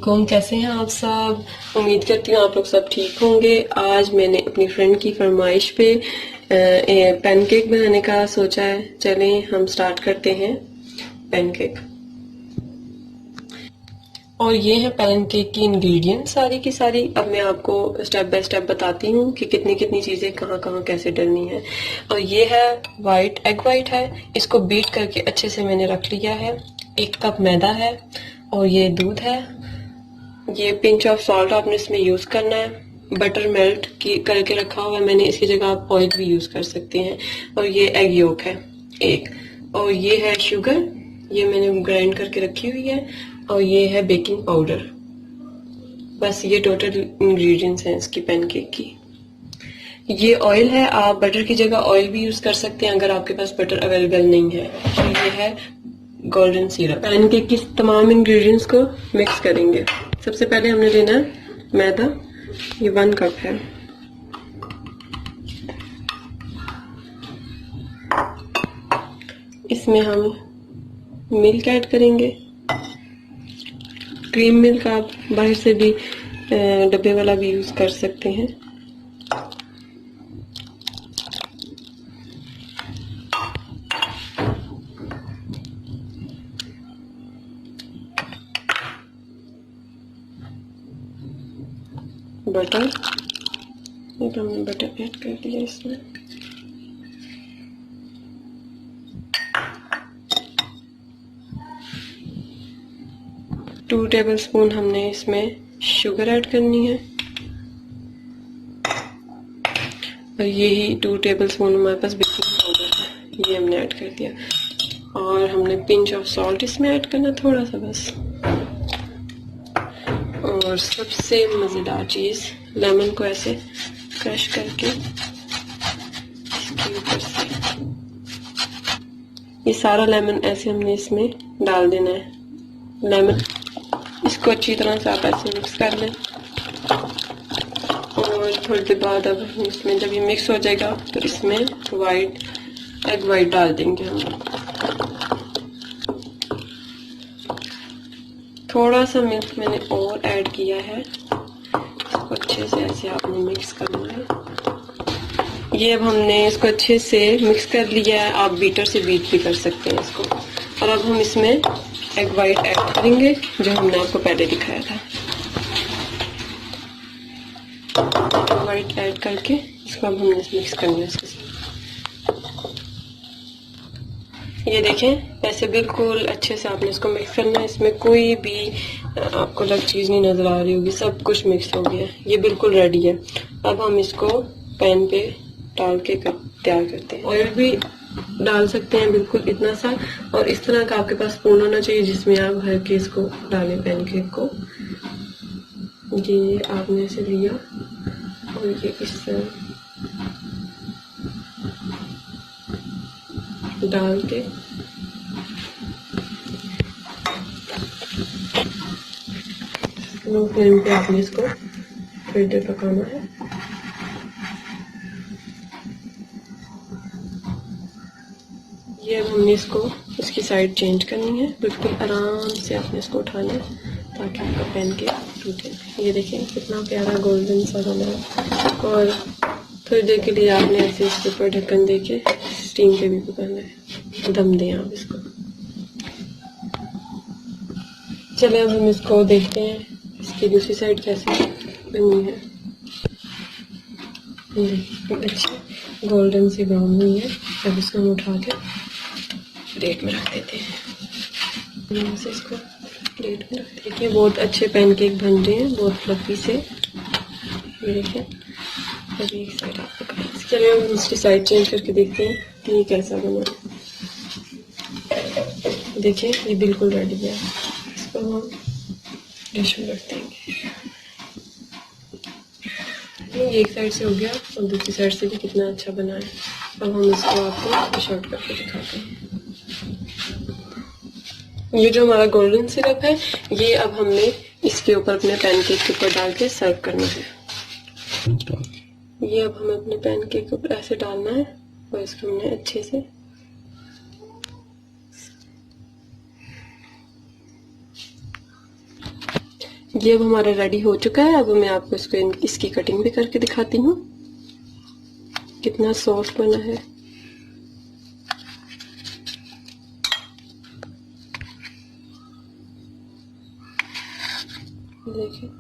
अस्सलामुअलैकुम, कैसे हैं आप सब। उम्मीद करती हूँ आप लोग सब ठीक होंगे। आज मैंने अपनी फ्रेंड की फरमाइश पे पैनकेक बनाने का सोचा है। चलें हम स्टार्ट करते हैं पैनकेक। और ये है पैनकेक की इंग्रेडिएंट सारी की सारी। अब मैं आपको स्टेप बाय स्टेप बताती हूँ कि कितनी कितनी चीज़ें कहाँ कहाँ कैसे डलनी है। और ये है एग वाइट है, इसको बीट करके अच्छे से मैंने रख लिया है। 1 कप मैदा है और ये दूध है। ये पिंच ऑफ सॉल्ट आपने इसमें यूज़ करना है। बटर मेल्ट करके रखा हुआ है मैंने, इसकी जगह आप ऑयल भी यूज़ कर सकते हैं। और ये एग योक है 1। और ये है शुगर, ये मैंने ग्राइंड करके रखी हुई है। और ये है बेकिंग पाउडर। बस ये टोटल इंग्रेडिएंट्स हैं इसकी पैनकेक की। ये ऑयल है, आप बटर की जगह ऑयल भी यूज़ कर सकते हैं अगर आपके पास बटर अवेलेबल नहीं है। और ये है गोल्डन सिरप। पैनकेक की तमाम इंग्रेडिएंट्स को मिक्स करेंगे। सबसे पहले हमने लेना है मैदा, ये 1 कप है। इसमें हम मिल्क ऐड करेंगे। क्रीम मिल्क आप बाहर से भी डब्बे वाला भी यूज कर सकते हैं। बटर, ये तो हमने बटर ऐड कर दिया इसमें। टू टेबल स्पून हमने इसमें शुगर ऐड करनी है। और यही 2 टेबल स्पून हमारे पास बेकिंग पाउडर है, ये हमने ऐड कर दिया। और हमने पिंच ऑफ सॉल्ट इसमें ऐड करना थोड़ा सा बस। और सबसे मज़ेदार चीज़, लेमन को ऐसे क्रश करके इसके ऊपर से ये सारा लेमन ऐसे हमने इसमें डाल देना है। लेमन इसको अच्छी तरह से आप ऐसे मिक्स कर लें। और थोड़ी देर बाद अब इसमें जब ये मिक्स हो जाएगा तो इसमें एग वाइट डाल देंगे हम। थोड़ा सा मिल्क मैंने और ऐड किया है। इसको अच्छे से ऐसे आपने मिक्स करना है। ये अब हमने इसको अच्छे से मिक्स कर लिया है। आप बीटर से बीट भी कर सकते हैं इसको। और अब हम इसमें एग वाइट ऐड करेंगे जो हमने आपको पहले दिखाया था। एग वाइट ऐड करके इसको अब हमने मिक्स करना है इसके साथ। ये देखें, ऐसे बिल्कुल अच्छे से आपने इसको मिक्स करना है। इसमें कोई भी आपको अलग चीज़ नहीं नज़र आ रही होगी, सब कुछ मिक्स हो गया। ये बिल्कुल रेडी है। अब हम इसको पैन पे डाल के तैयार करते हैं। ऑयल भी डाल सकते हैं बिल्कुल इतना सा। और इस तरह का आपके पास स्पून होना चाहिए जिसमें आप भर के इसको डालें पैनकेक को। ये आपने ऐसे लिया और ये इस तरह डाल के लो फ्लेम पे आपने इसको थोड़ी देर पकाना है। ये अब हमने इसकी साइड चेंज करनी है। बिल्कुल आराम से आपने इसको उठाना है ताकि आपका पैनकेक टूटे। ये देखें कितना प्यारा गोल्डन सा बना है। और थोड़ी देर के लिए आपने ऐसे इसके ऊपर ढक्कन दे के स्टीम पे भी पकाना है। दम दें आप इसको। चले अब हम इसको देखते हैं इसकी दूसरी साइड कैसे बनी है। अच्छी गोल्डन सी ब्राउन हुई है। अब इसको हम उठा के प्लेट में रख देते हैं। यहाँ से इसको प्लेट में रख देखिए, बहुत अच्छे पैनकेक बन रहे हैं, बहुत फ्लफी से। ये देखिए, अभी एक साइड आप पकाएं। इसके लिए हम दूसरी साइड चेंज करके देखते हैं कि ये कैसा बना। देखिए ये बिल्कुल रेडी है। इसको हम डिश में रख देंगे। ये एक साइड से हो गया और दूसरी साइड से भी कितना अच्छा बना है। अब हम इसको आपको डिश आउट करके दिखाते हैं। ये जो हमारा गोल्डन सिरप है, ये अब हमने इसके ऊपर अपने पैनकेक के ऊपर डाल के सर्व करना है। ये अब हमें अपने पैनकेक के ऊपर ऐसे डालना है और इसको हमने अच्छे से ये अब हमारा रेडी हो चुका है। अब मैं आपको इसकी कटिंग भी करके दिखाती हूँ कितना सॉफ्ट बना है। देखिए